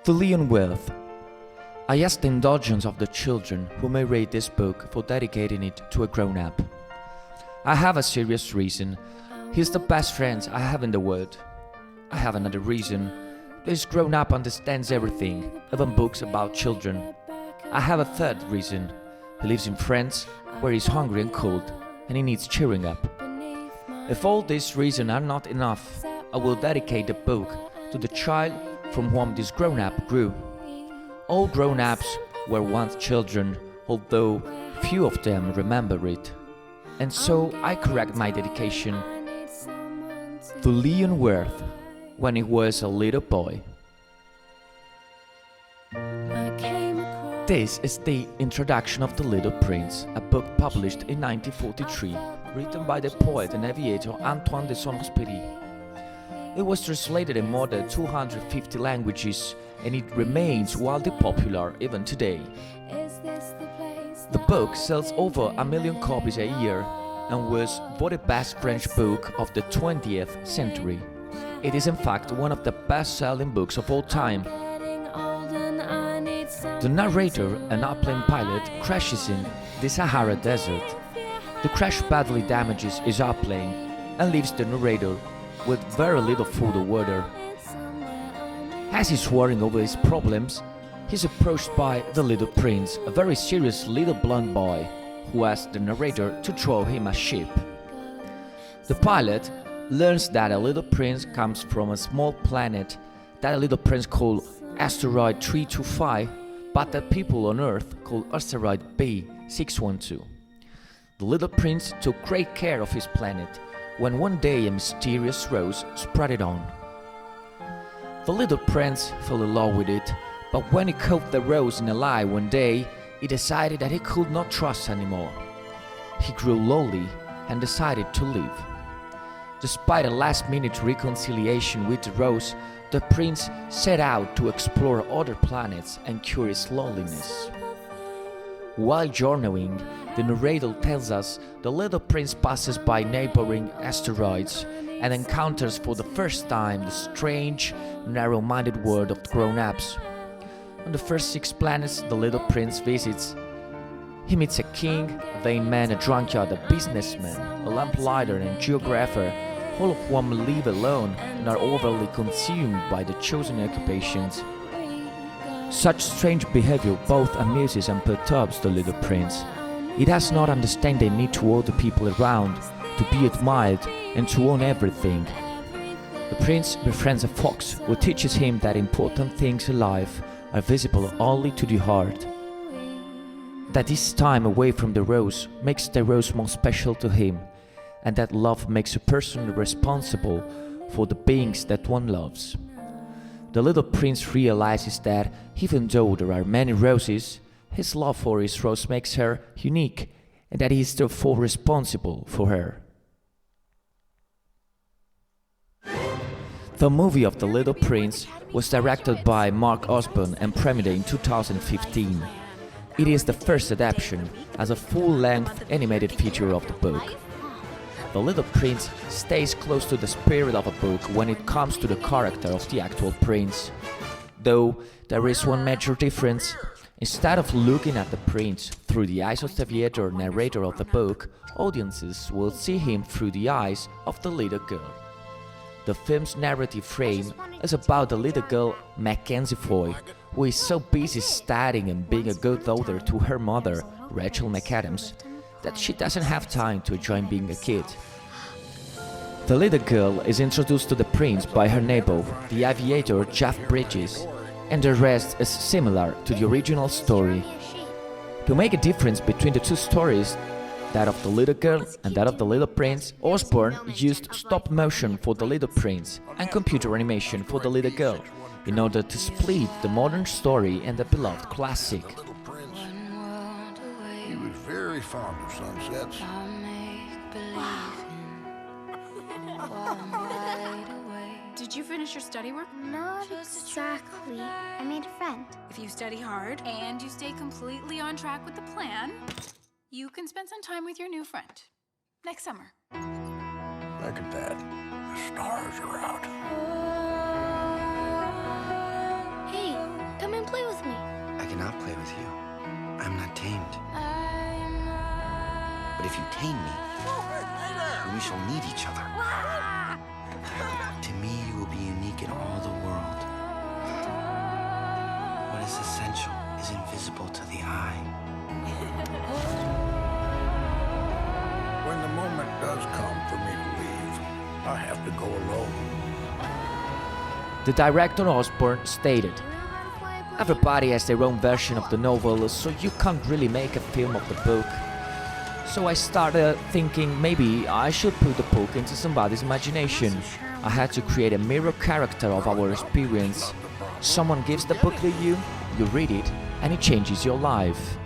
The Leon Worth. I ask the indulgence of the children who may read this book for dedicating it to a grown-up. I have a serious reason. He's the best friend I have in the world. I have another reason. This grown-up understands everything, even books about children. I have a third reason. He lives in France, where he's hungry and cold, and he needs cheering up. If all these reasons are not enough, I will dedicate the book to the child from whom this grown-up grew. All grown-ups were once children, although few of them remember it. And so I correct my dedication to Leon Worth when he was a little boy. This is the introduction of The Little Prince, a book published in 1943, written by the poet and aviator Antoine de Saint-Exupéry. It was translated in more than 250 languages, and it remains wildly popular even today. The book sells over 1 million copies a year and was voted best French book of the 20th century. It is in fact one of the best-selling books of all time. The narrator, an airplane pilot, crashes in the Sahara Desert. The crash badly damages his airplane and leaves the narrator with very little food or water. As he's worrying over his problems, he's approached by the Little Prince, a very serious little blonde boy, who asks the narrator to draw him a ship. The pilot learns that a little prince comes from a small planet that a little prince called Asteroid 325, but that people on Earth call Asteroid B612. The little prince took great care of his planet, when one day a mysterious rose sprouted on. The little prince fell in love with it, but when he caught the rose in a lie one day, he decided that he could not trust anymore. He grew lonely and decided to leave. Despite a last-minute reconciliation with the rose, the prince set out to explore other planets and cure his loneliness. While journeying, the narrator tells us the little prince passes by neighboring asteroids and encounters for the first time the strange, narrow-minded world of grown-ups. On the first 6 planets the little prince visits, he meets a king, a vain man, a drunkard, a businessman, a lamplighter and a geographer, all of whom live alone and are overly consumed by the chosen occupations. Such strange behavior both amuses and perturbs the little prince. He does not understand the need to owe the people around, to be admired and to own everything. The prince befriends a fox who teaches him that important things in life are visible only to the heart. That his time away from the rose makes the rose more special to him, and that love makes a person responsible for the beings that one loves. The little prince realizes that even though there are many roses, his love for his rose makes her unique, and that he is therefore responsible for her. The movie of The Little Prince was directed by Mark Osborne and premiered in 2015. It is the first adaptation as a full-length animated feature of the book. The Little Prince stays close to the spirit of a book when it comes to the character of the actual prince. Though there is one major difference. Instead of looking at the prince through the eyes of the aviator narrator of the book, audiences will see him through the eyes of the little girl. The film's narrative frame is about the little girl Mackenzie Foy, who is so busy studying and being a good daughter to her mother, Rachel McAdams, that she doesn't have time to enjoy being a kid. The little girl is introduced to the prince by her neighbor, the aviator Jeff Bridges, and the rest is similar to the original story. To make a difference between the two stories, that of the little girl and that of the little prince, Osborne used stop motion for the little prince and computer animation for the little girl, in order to split the modern story and the beloved classic. He was very fond of sunsets. Did you finish your study work? Not exactly. I made a friend. If you study hard and you stay completely on track with the plan, you can spend some time with your new friend next summer. Look at that. The stars are out. play with me. I cannot play with you. I'm not tamed. But if you tame me, we shall need each other. To me, you will be unique in all the world. What is essential is invisible to the eye. When the moment does come for me to leave, I have to go alone. The director Osborne stated, "Everybody has their own version of the novel, so you can't really make a film of the book. So I started thinking maybe I should put the book into somebody's imagination. I had to create a mirror character of our experience. Someone gives the book to you, you read it, and it changes your life."